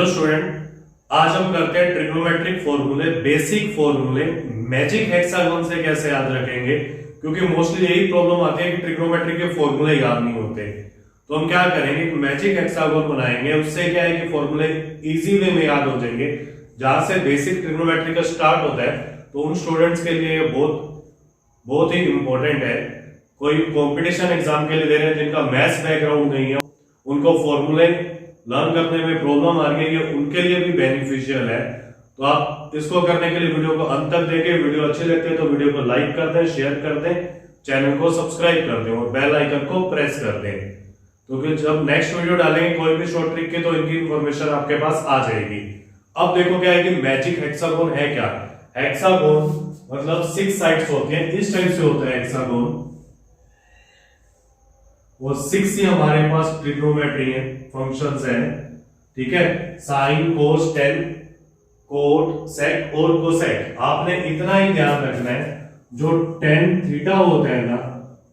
Student, आज हम करते हैं ट्रिग्नोमेट्रिक फॉर्मूले, बेसिक फॉर्मूले। मैजिक हेक्सागोन से कैसे याद रखेंगे, क्योंकि मोस्टली यही प्रॉब्लम आती है कि ट्रिग्नोमेट्री के फॉर्मूले याद नहीं होते। तो हम क्या करेंगे, मैजिक हेक्सागोन बनाएंगे। उससे क्या है कि फॉर्मूले इजी वे में याद हो जाएंगे। जहां से बेसिक ट्रिग्नोमेट्री का स्टार्ट होता है तो उन स्टूडेंट्स के लिए बहुत ही इंपॉर्टेंट है। कोई कंपटीशन एग्जाम के लिए दे रहे हैं जिनका मैथ्स बैकग्राउंड नहीं है, उनको फॉर्मूले लर्न करने में प्रॉब्लम आ रही है, उनके लिए भी बेनिफिशियल है। तो आप इसको करने के लिए वीडियो को अंत तक देखें। वीडियो अच्छी लगती है तो वीडियो को लाइक कर दें, शेयर कर दें, चैनल को सब्सक्राइब कर दें और बेल आइकन को प्रेस कर दें। तो फिर जब नेक्स्ट वीडियो डालेंगे कोई भी शॉर्ट ट्रिक की तो इनकी इंफॉर्मेशन आपके पास आ जाएगी। अब देखो क्या है कि मैजिक हेक्सागोन है क्या। हेक्सागोन मतलब 6 साइड्स होती हैं, इस टाइप से होता है हेक्सागोन। वो 6 ही हमारे पास ट्रिग्नोमेट्री है, फंक्शंस है, ठीक है। साइन, कोस, टेन, कोट, सेक और कोसेक। आपने इतना ही ध्यान रखना है, जो टेन थीटा होता है ना,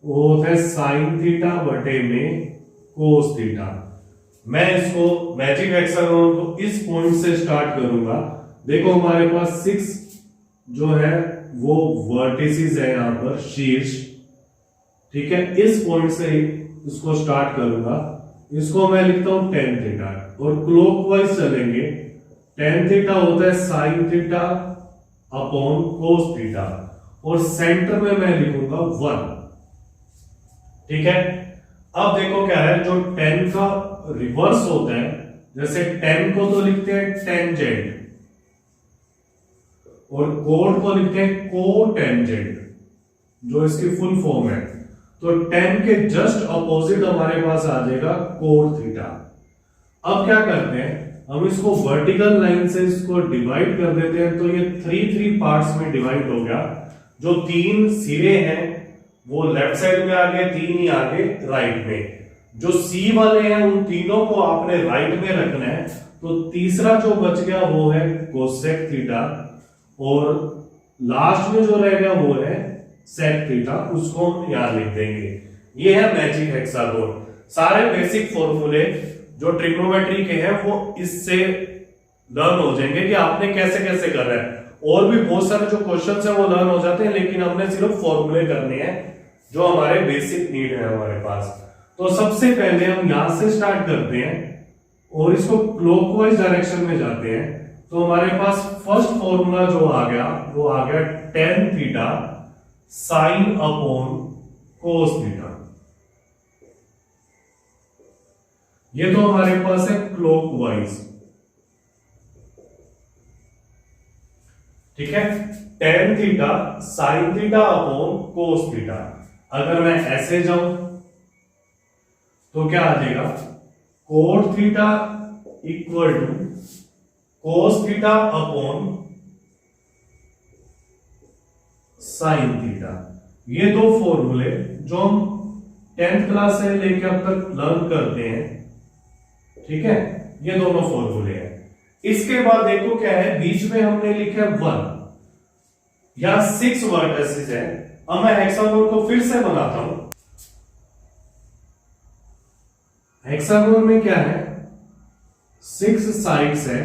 वो होता है साइन थीटा बटे में कोस थीटा। मैं इसको मैजिक हेक्सागोन को इस पॉइंट से स्टार्ट करूंगा। देखो हमारे पास 6 जो है वो वर्टिसेस है, यहां पर शीर्ष, ठीक है। इस पॉइंट से ही इसको स्टार्ट करूंगा। इसको मैं लिखता हूं टेन थीटा और क्लॉकवाइज चलेंगे। टेन थीटा होता है sign theta upon cos theta और सेंटर में मैं लिखूंगा 1, ठीक है। अब देखो क्या है, जो टेन का रिवर्स होता है, जैसे टेन को तो लिखते हैं टेंजेंट और कोट को लिखते हैं कोटेंजेंट, जो इसकी फुल फॉर्म है। तो टेन के जस्ट अपोजिट हमारे पास आ जाएगा कोट थीटा। अब क्या करते हैं, हम इसको वर्टिकल लाइन से इसको डिवाइड कर देते हैं। तो ये 3 पार्ट्स में डिवाइड हो गया। जो 3 सिरे हैं वो लेफ्ट साइड में आ गए, 3 ही आगे राइट में। जो सी वाले हैं उन तीनों को आपने राइट में रखना है। तो तीसरा जो बच गया वो है कोसेक थीटा और लास्ट में जो रह गया वो है सेक थीटा, उसको हम यहां लिख देंगे। ये है मैजिक हेक्सागोन। सारे बेसिक फॉर्मूले जो ट्रिग्नोमेट्री के हैं वो इससे लर्न हो जाएंगे कि आपने कैसे कैसे कर रहा है। और भी बहुत सारे जो क्वेश्चंस हैं वो लर्न हो जाते हैं, लेकिन हमने सिर्फ फॉर्मूले करने हैं जो हमारे बेसिक नीड है हमारे पास। तो सबसे पहले हम यहां से स्टार्ट करते हैं और इसको क्लॉकवाइज डायरेक्शन में जाते हैं। तो हमारे पास फर्स्ट फॉर्मूला जो आ गया वो आ गया tan theta sine upon cos theta. ये तो हमारे पास है क्लॉकवाइज, ठीक है। Tan theta sine theta upon cos theta. अगर मैं ऐसे जाऊं तो क्या आ जाएगा, cot theta equal to cos theta upon sine theta. ये दो फॉर्मूले जो हम 10th क्लास से लेकर अब तक लर्न करते हैं, ठीक है। ये दोनों फॉर्मूले हैं। इसके बाद देखो क्या है, बीच में हमने लिखा है 1 या 6 वर्टिसेस है। अब मैं हेक्सागोन को फिर से बनाता हूं। हेक्सागोन में क्या है, 6 साइड्स है,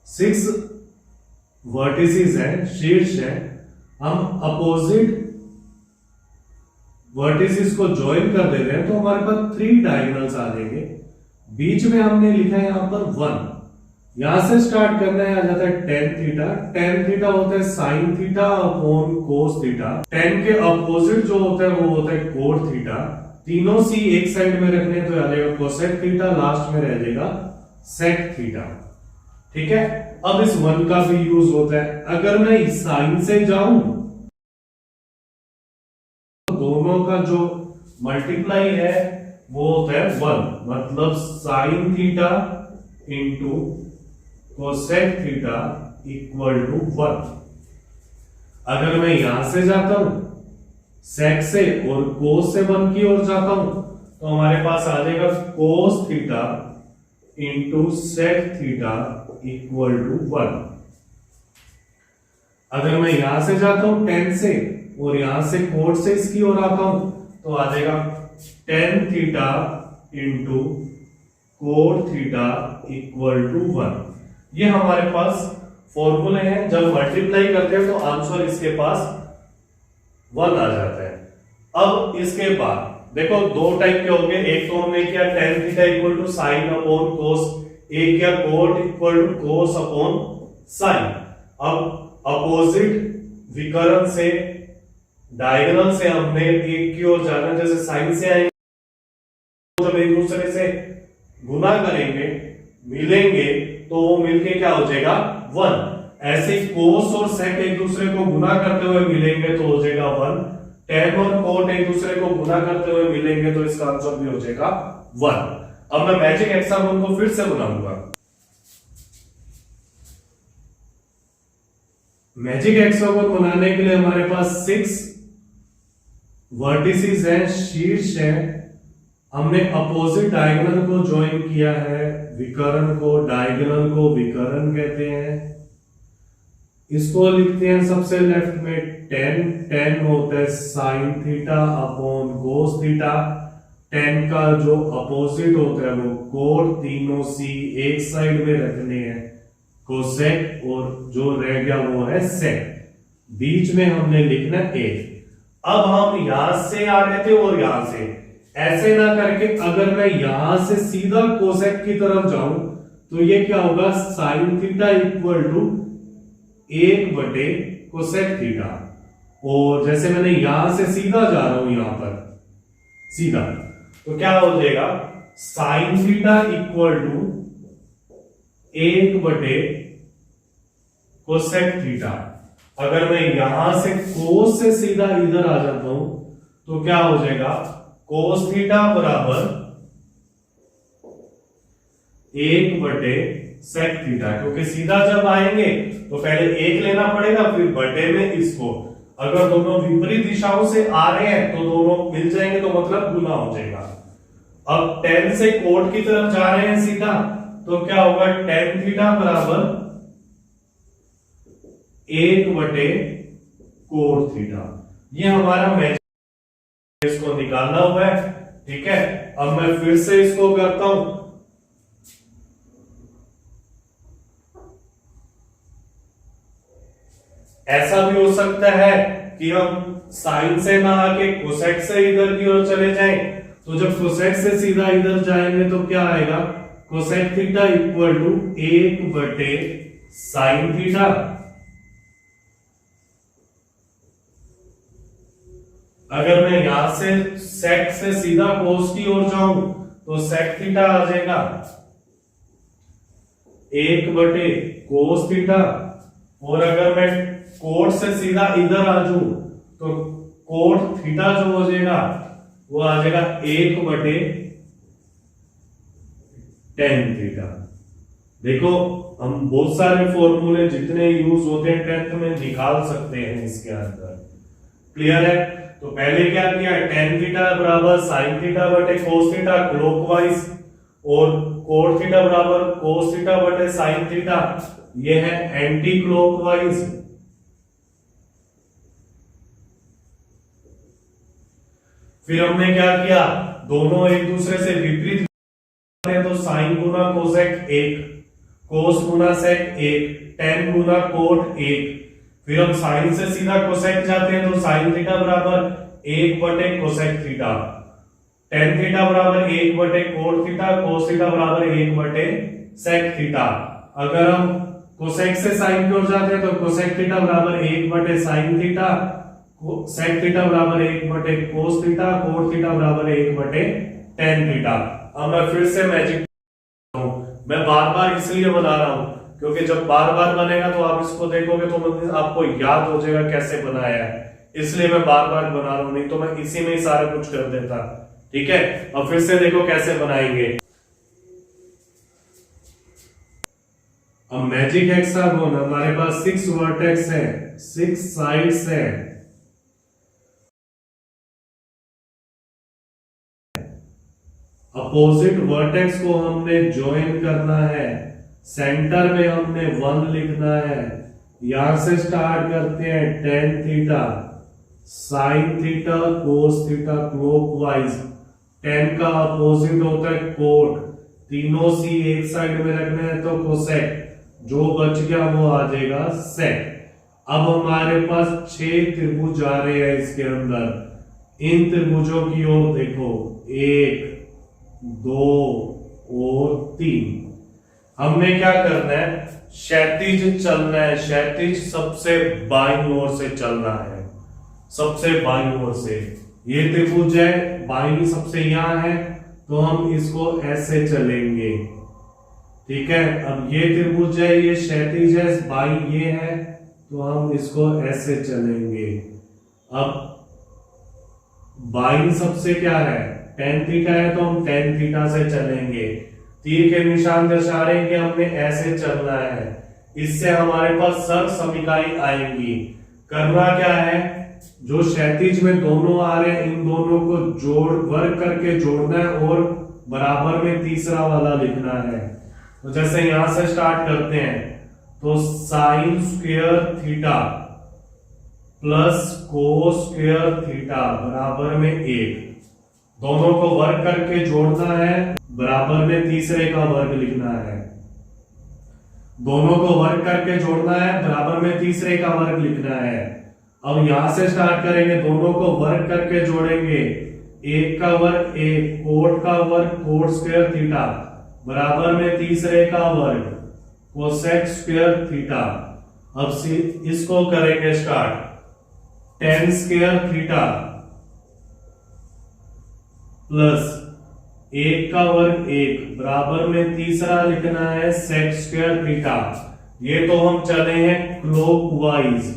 6 वर्टिसेस है, शीर्ष है। हम अपोजिट वर्टिसेस को ज्वाइन कर देते हैं तो हमारे पास 3 डायगोनल्स आ जाएंगे। बीच में हमने लिखा है यहां पर 1। यहां से स्टार्ट करना है, आ जाता है टेन थीटा। टेन थीटा होता है sign theta upon cos theta. Ten के अपोजिट जो होता है वो होता है कोट थीटा। तीनों सी एक साइड में रखने तो आ जाएगा कोसेक थीटा, लास्ट में रह जाएगा सेक थीटा, ठीक है। अब इस 1 का भी यूज होता है। अगर मैं इस साइन से जाऊं तो दोनों का जो मल्टीप्लाई है वो होता है 1, मतलब sine theta into cosec theta equal to 1। अगर मैं यहां से जाता हूं सेक से और कोस से 1 की ओर जाता हूं तो हमारे पास आ जाएगा cos theta into sec theta equal to 1। अगर मैं यहां से जाता हूं 10 से और यहां से कोट से इसकी ओर आता हूं तो आ जाएगा tan theta into cot theta equal to 1। ये हमारे पास फॉर्मूले हैं, जब मल्टीप्लाई करते हैं तो आंसर इसके पास 1 आ जाता है। अब इसके बाद देखो दो टाइप के होंगे, एक तो हमने किया tan theta equal to sine upon cos, एक किया cot equal to cos upon sine. अब अपोजिट विकर्ण से डायगोनल से हमने एक की ओर जाना, जैसे साइन से आएंगे जब एक दूसरे से गुना करेंगे मिलेंगे तो वो मिलके क्या हो जाएगा 1। ऐसे कोस और सेक एक दूसरे को गुना करते हुए मिलेंगे तो हो जाएगा 1। tan और कोट एक दूसरे को गुना करते हुए मिलेंगे तो इसका आंसर भी हो जाएगा 1। अब मैं मैजिक हेक्सागोन को फिर से बनाऊंगा। मैजिक हेक्सागोन बनाने के लिए हमारे पास 6 वर्टिसेस हैं, शीर्ष है। हमने अपोजिट डायगोनल को ज्वाइन किया है, विकर्ण को, डायगोनल को विकर्ण कहते हैं। इसको लिखते हैं सबसे लेफ्ट में tan होता है sign theta upon cos theta. tan का जो अपोजिट होता है वो कोट, तीनों सी एक साइड में रखने हैं, कोसेक, और जो रह गया वो है सेक। बीच में हमने लिखना a। अब हम यहां से आ रहे थे और यहां से, ऐसे ना करके अगर मैं यहां से सीधा कोसेक की तरफ जाऊं तो ये क्या होगा, sine theta equal to 1 cosec theta. और जैसे मैंने यहां से सीधा जा रहा हूं यहां पर सीधा, तो क्या हो जाएगा, sine theta equal to 1 cosec theta. अगर मैं यहां से कोस से सीधा इधर आ जाता हूं तो क्या हो जाएगा, कोस थीटा बराबर 1 सेक थीटा। क्योंकि सीधा जब आएंगे तो पहले 1 लेना पड़ेगा, फिर बटे में इसको। अगर दोनों विपरीत दिशाओं से आ रहे हैं तो दोनों मिल जाएंगे तो मतलब गुना हो जाएगा। अब tan से कोट की तरफ जा रहे हैं सीधा, तो क्या होगा, tan थीटा बराबर 1 कोट थीटा। ये हमारा मैजिक, इसको निकालना हुआ है। ठीक है, अब मैं फिर से इसको करता हूं। ऐसा भी हो सकता है कि हम साइन से ना आके कोसेक से इधर की ओर चले जाएं, तो जब कोसेक से सीधा इधर जाएंगे तो क्या आएगा, cosec theta equal to 1 sine theta. अगर मैं यहां से सेक से सीधा कोस की ओर जाऊं तो सेक थीटा आ जाएगा 1 कोस थीटा। और अगर मैं कोट से सीधा इधर आ जाऊं तो कोट थीटा जो हो जाएगा वो आ जाएगा 1 tan थीटा। देखो हम बहुत सारे फॉर्मूले जितने यूज होते हैं 10th में निकाल सकते हैं इसके अंदर। क्लियर है? तो पहले क्या किया, tan थीटा बराबर साइन थीटा बटे कोस थीटा क्लॉकवाइज, और कोट थीटा बराबर कोस थीटा बटे साइन थीटा, ये है एंटी क्लॉकवाइज। फिर हमने क्या किया, दोनों एक दूसरे से विपरीत, तो साइन गुना कोसेक 1, कोस गुना सेक 1, tan गुना कोट 1। फिर हम साइन से सीधा कोसेक जाते हैं तो साइन थीटा बराबर 1 कोसेक थीटा, tan थीटा बराबर 1 कोट थीटा, कोस थीटा बराबर 1 सेक थीटा। अगर हम कोसेक से साइन की ओर जाते हैं तो कोसेक थीटा बराबर 1 साइन थीटा, सेक थीटा बराबर 1 कोस थीटा, कोट थीटा बराबर 1 tan थीटा। अब मैं फिर से मैजिक, मैं बार बार इसलिए बना रहा हूं क्योंकि जब बार बार बनेगा तो आप इसको देखोगे तो मतलब आपको याद हो जाएगा कैसे बनाया है, इसलिए मैं बार बार बना रहा हूं, नहीं तो मैं इसी में ही सारा कुछ कर देता। ठीक है, अब फिर से देखो कैसे बनाएंगे। अब मैजिक हेक्सागोन, हमारे पास 6 वर्टेक्स है, 6 साइड्स है। अपोजिट वर्टेक्स को हमने ज्वाइन करना है, सेंटर में हमने 1 लिखना है। यहां से स्टार्ट करते हैं tan theta, sine theta, cos theta clockwise. tan का अपोजिट होता है कोट, तीनों सी एक साइड में रखने हैं तो कोसेक, जो बच गया वो आ जाएगा सेक। अब हमारे पास 6 त्रिभुज आ रहे हैं इसके अंदर। इन त्रिभुजों की ओर देखो, 1 2 और 3। हमने क्या करना है, क्षैतिज चलना है, क्षैतिज सबसे बाईं ओर से चलना है, सबसे बाईं ओर से। ये त्रिभुज है, बाईं सबसे यहां है, तो हम इसको ऐसे चलेंगे, ठीक है। अब ये त्रिभुज है, ये क्षैतिज है, बाईं ये है, तो हम इसको ऐसे चलेंगे। अब बाईं सबसे क्या है, tan थीटा है, तो हम tan थीटा से चलेंगे। तीर के निशान दर्शा रहे हैं कि हमने ऐसे चलना है। इससे हमारे पास सर्व समीकरण आएंगी। करना क्या है, जो क्षैतिज में दोनों आ रहे हैं इन दोनों को जोड़ वर्ग करके जोड़ना है और बराबर में तीसरा वाला लिखना है। तो जैसे यहां से स्टार्ट करते हैं, तो sine square theta plus cos square theta बराबर में 1। दोनों को वर्ग करके जोड़ना है, बराबर में तीसरे का वर्ग लिखना है। दोनों को वर्ग करके जोड़ना है, बराबर में तीसरे का वर्ग लिखना है। अब यहां से स्टार्ट करेंगे, दोनों को वर्ग करके जोड़ेंगे। 1 का वर्ग 1, कोट का वर्ग कोट स्क्वायर थीटा बराबर में तीसरे का वर्ग कोसेक स्क्वायर थीटा। अब इसको करेंगे start, tan square theta plus 1 का वर्ग 1 बराबर में तीसरा लिखना है सेक स्क्वायर थीटा। ये तो हम चले हैं क्लॉकवाइज,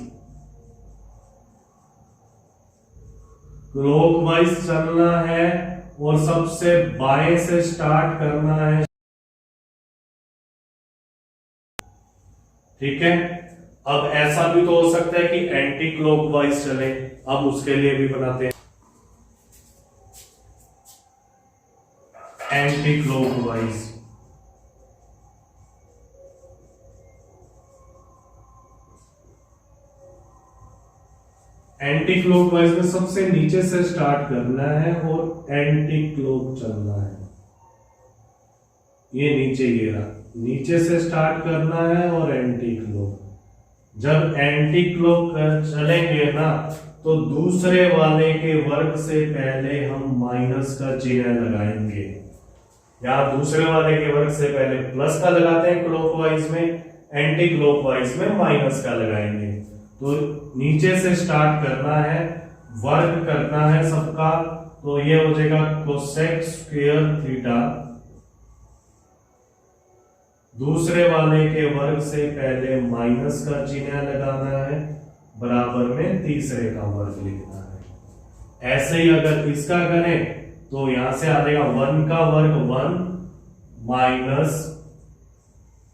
क्लॉकवाइज चलना है और सबसे बाएं से स्टार्ट करना है, ठीक है। अब ऐसा भी तो हो सकता है कि एंटी क्लॉकवाइज चले, अब उसके लिए भी बनाते हैं एंटी क्लॉकवाइज। एंटी क्लॉकवाइज में सबसे नीचे से स्टार्ट करना है और एंटी क्लॉक चलना है। ये नीचे ये रहा, नीचे से स्टार्ट करना है और एंटी क्लॉक। जब एंटी क्लॉक चलेंगे ना, तो दूसरे वाले के वर्ग से पहले हम माइनस का चिन्ह लगाएंगे, या दूसरे वाले के वर्ग से पहले प्लस का लगाते हैं क्लॉकवाइज में, एंटी क्लॉकवाइज में माइनस का लगाएंगे। तो नीचे से स्टार्ट करना है, वर्ग करना है सबका, तो ये हो जाएगा कोसेक स्क्वायर थीटा, दूसरे वाले के वर्ग से पहले माइनस का चिन्ह लगाना है, बराबर में तीसरे का वर्ग लिखना है। ऐसे ही अगर इसका करें तो यहां से आ जाएगा 1 का वर्ग 1 माइनस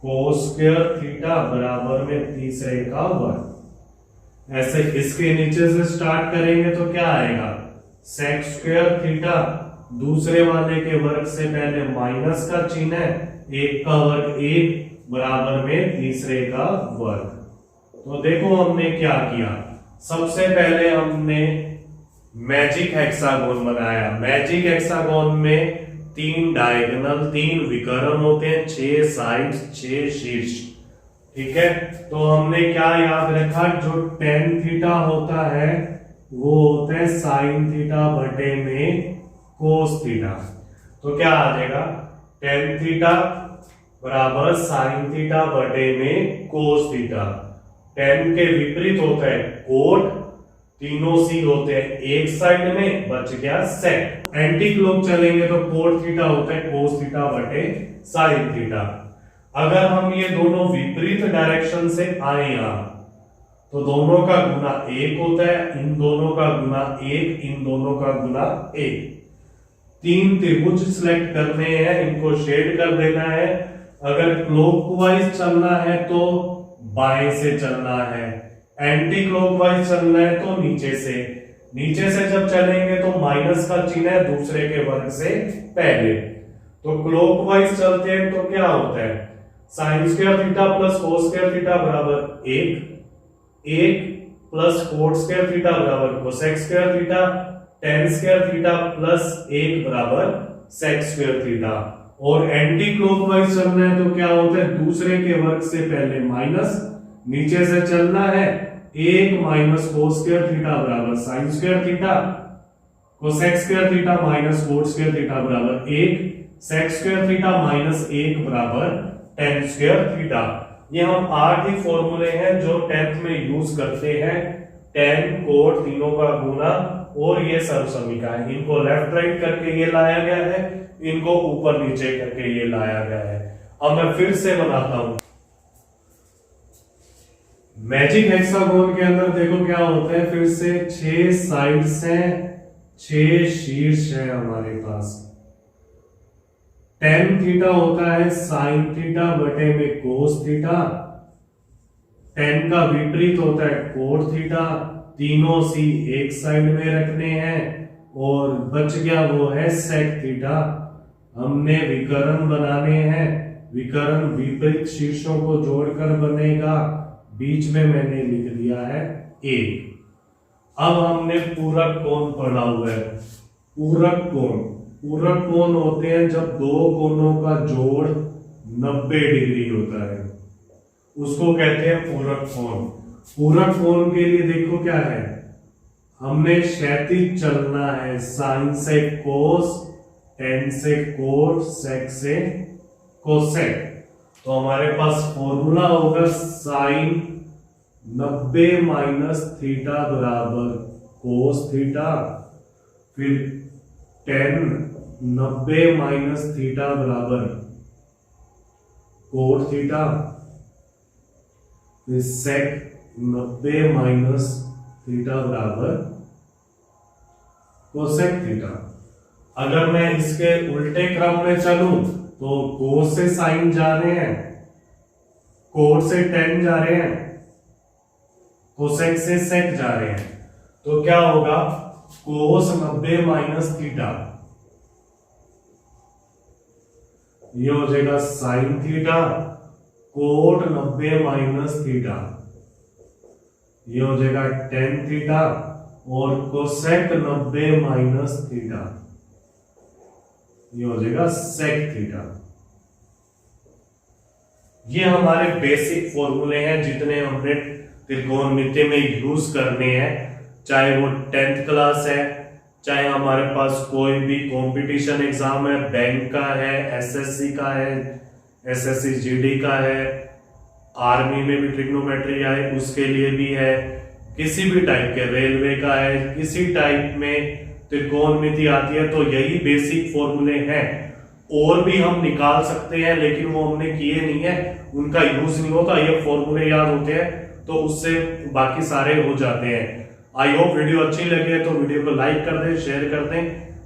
कोस स्क्वायर थीटा बराबर में तीसरे का वर्ग। ऐसे इसके नीचे से स्टार्ट करेंगे तो क्या आएगा, सेक स्क्वायर थीटा, दूसरे वाले के वर्ग से पहले माइनस का चिन्ह, 1 का वर्ग 1 बराबर में तीसरे का वर्ग। तो देखो हमने क्या किया, सबसे पहले हमने मैजिक हेक्सागोन बनाया। मैजिक हेक्सागोन में 3 डायगोनल, 3 विकर्ण होते हैं, 6 साइड्स, 6 शीर्ष, ठीक है। तो हमने क्या याद रखा, जो tan थीटा होता है वो होता है साइन थीटा बटे में कोस थीटा। तो क्या आ जाएगा, tan थीटा बराबर साइन थीटा बटे में कोस थीटा। tan के विपरीत होता है कोट, तीनों सी होते हैं एक साइड में, बच गया सेक। एंटी क्लॉक चलेंगे तो कोट थीटा होता है कोस थीटा बटे साइन थीटा। अगर हम ये दोनों विपरीत डायरेक्शन से आए यहां, तो दोनों का गुना 1 होता है, इन दोनों का गुना 1, इन दोनों का गुना 1। 3 त्रिभुज सिलेक्ट करने हैं, इनको शेड कर देना है। अगर क्लॉकवाइज चलना है तो बाएं से चलना है, एंटी क्लॉकवाइज चलना है तो नीचे से। नीचे से जब चलेंगे तो माइनस का चिन्ह है दूसरे के वर्ग से पहले। तो क्लॉकवाइज चलते हैं तो क्या होता है, sine square theta plus cos square theta बराबर 1, 1 प्लस कोट स्क्वायर थीटा बराबर cosec square theta, tan square theta plus 1 बराबर सेक स्क्वायर थीटा। और एंटी क्लॉकवाइज चलना है तो क्या होता है, दूसरे के वर्ग से पहले माइनस, नीचे से चलना है 1 माइनस कोस स्क्वायर थीटा बराबर sine square theta, cosec square theta minus cot square theta बराबर 1, सेक स्क्वायर थीटा माइनस 1 बराबर टेन स्क्वायर थीटा। ये हम 8 ही फॉर्मूले हैं जो 10th में यूज करते हैं, टेन कोट तीनों का गुना और ये सर्वसमीका है। इनको लेफ्ट राइट करके ये लाया गया है, इनको ऊपर नीचे करके ये लाया गया है। अब मैं फिर से बनाता हूं। मैजिक हेक्सागोन के अंदर देखो क्या होता है, फिर से 6 साइड्स हैं, 6 शीर्ष है हमारे पास। टेन थीटा होता है साइन थीटा बटे में कोस थीटा, टेन का विपरीत होता है कोट थीटा, तीनों सी एक साइड में रखने हैं और बच गया वो है सेक थीटा। हमने विकर्ण बनाने हैं, विकर्ण विपरीत शीर्षों को जोड़कर बनेगा, बीच में मैंने लिख दिया है 1। अब हमने पूरक कोण पढ़ा हुआ है। पूरक कोण होते हैं जब दो कोणों का जोड़ 90 डिग्री होता है, उसको कहते हैं पूरक कोण। पूरक कोण के लिए देखो क्या है, हमने क्षैतिज चलना है, साइन से कोस, टेन से कोट, सेक से कोसेक। तो हमारे पास फॉर्मूला होगा साइन 90 माइनस थीटा बराबर कोस थीटा, फिर टेन 90 माइनस थीटा बराबर कोट थीटा, फिर सेक 90 माइनस थीटा बराबर कोसेक थीटा। अगर मैं इसके उल्टे क्रम में चलूं तो कोस से साइन जा रहे हैं, कोट से टेन जा रहे हैं, कोसेक से सेक जा रहे हैं, तो क्या होगा, कोस 90 माइनस थीटा, ये हो जाएगा sine theta, cot 90 minus theta, ये हो जाएगा टेन थीटा, और कोसेक 90 माइनस थीटा, ये हो जाएगा सेक थीटा। ये हमारे बेसिक फॉर्मूले हैं जितने हमने त्रिकोणमिति में यूज करने हैं, चाहे वो 10th क्लास है, चाहे हमारे पास कोई भी कंपटीशन एग्जाम है, बैंक का है, एसएससी का है, एसएससी जीडी का है, आर्मी में भी ट्रिग्नोमेट्री आए उसके लिए भी है, किसी भी टाइप के रेलवे का है, किसी टाइप में त्रिकोणमिति आती है, तो यही बेसिक फॉर्मूले हैं। और भी हम निकाल सकते हैं लेकिन वो हमने किए नहीं है, उनका यूज नहीं होता, ये फॉर्मूले याद होते हैं तो उससे बाकी सारे हो जाते हैं। आई होप वीडियो अच्छी लगी है तो वीडियो को लाइक कर दें, शेयर कर दें,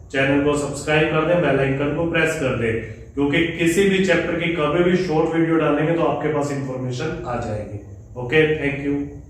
चैनल को सब्सक्राइब कर दें, बेल आइकन को प्रेस कर दें, क्योंकि किसी भी चैप्टर की कभी भी शॉर्ट वीडियो डालेंगे तो आपके पास इंफॉर्मेशन आ जाएगी। Okay, thank you.